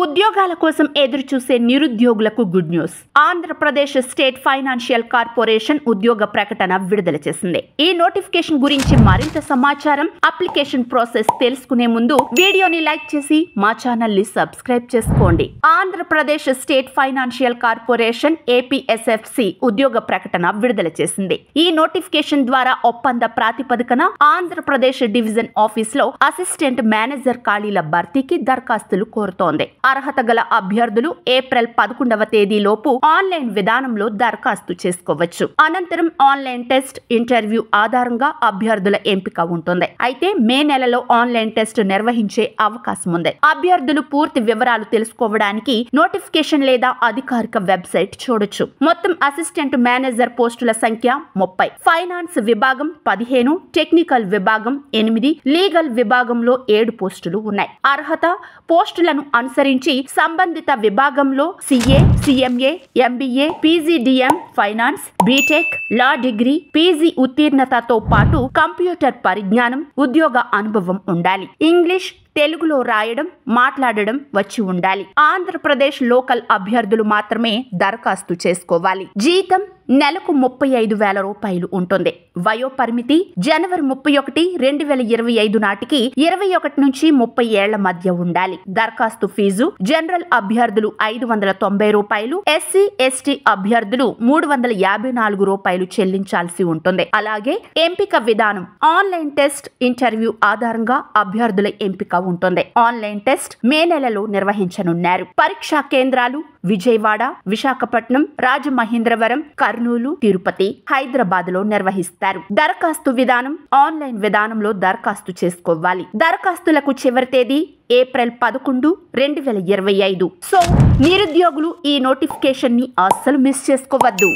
ఉద్యోగాల కోసం ఎదురుచూసే నిరుద్యోగులకు good news. Andhra Pradesh state financial corporation ఉద్యోగ ప్రకటన విడుదల చేసింది. ఈ నోటిఫికేషన్ గురించి మరింత సమాచారం, అప్లికేషన్ ప్రాసెస్ తెలుసుకునే ముందు వీడియోని లైక్ చేసి మా ఛానల్ ని సబ్స్క్రైబ్ చేసుకోండి. Andhra Pradesh state financial corporation APSFC ఉద్యోగ ప్రకటన విడుదల చేసింది. ఈ నోటిఫికేషన్ ద్వారా ఒప్పంద ప్రాతిపదికన ఆంధ్రప్రదేశ్ డివిజన్ ఆఫీస్ లో అసిస్టెంట్ మేనేజర్ ఖాళీల భర్తీకి దరఖాస్తులు కోరుతోంది. అర్హత గల అభ్యర్థులు ఏప్రిల్ 11వ తేదీలోపు ఆన్లైన్ విధానంలో దరఖాస్తు చేసుకోవచ్చు. అనంతరం ఆన్లైన్ టెస్ట్, ఇంటర్వ్యూ ఆధారంగా అభ్యర్థుల ఎంపిక ఉంటుంది. అయితే మే నెలలో ఆన్లైన్ టెస్ట్ నిర్వహించే అవకాశం ఉంది. అభ్యర్థులు పూర్తి వివరాలు తెలుసుకోవడానికి నోటిఫికేషన్ లేదా అధికారిక వెబ్సైట్ చూడొచ్చు. మొత్తం అసిస్టెంట్ మేనేజర్ పోస్టుల సంఖ్య 30, ఫైనాన్స్ విభాగం 15, టెక్నికల్ విభాగం 8, లీగల్ విభాగంలో 7 పోస్టులు ఉన్నాయి. అర్హత పోస్టులను అనుసరించి సంబంధిత విభాగంలో CA, CMA, MBA, PGDM, finance, BTech, law degree, PG ఉత్తీర్ణతతో పాటు కంప్యూటర్ పరిజ్ఞానం, ఉద్యోగ అనుభవం ఉండాలి. ఇంగ్లీష్, తెలుగులో రాయడం, మాట్లాడడం వచ్చి ఉండాలి. ఆంధ్రప్రదేశ్ లోకల్ అభ్యర్థులు మాత్రమే దరఖాస్తు చేసుకోవాలి. జీతం నెలకు 35,000 రూపాయలు ఉంటుంది. వయో పరిమితి జనవరి 31, 2025 నాటికి 21 నుంచి 30 ఏళ్ల మధ్య ఉండాలి. దరఖాస్తు ఫీజు జనరల్ అభ్యర్థులు 590 రూపాయలు, ఎస్సీ, ఎస్టీ అభ్యర్థులు 354 రూపాయలు చెల్లించాల్సి ఉంటుంది. అలాగే ఎంపిక విధానం ఆన్లైన్ టెస్ట్, ఇంటర్వ్యూ ఆధారంగా అభ్యర్థుల ఎంపిక ఉంటుంది. ఆన్లైన్ టెస్ట్ మే నెలలో నిర్వహించనున్నారు. పరీక్షా కేంద్రాలు విజయవాడ, విశాఖపట్నం, రాజమహేంద్రవరం, కర్నూలు, తిరుపతి, హైదరాబాద్ లో నిర్వహిస్తారు. దరఖాస్తు విధానం ఆన్లైన్ విధానంలో దరఖాస్తు చేసుకోవాలి. దరఖాస్తులకు చివరి తేదీ ఏప్రిల్ 11, 2025. సో నిరుద్యోగులు ఈ నోటిఫికేషన్ ని అస్సలు మిస్ చేసుకోవద్దు.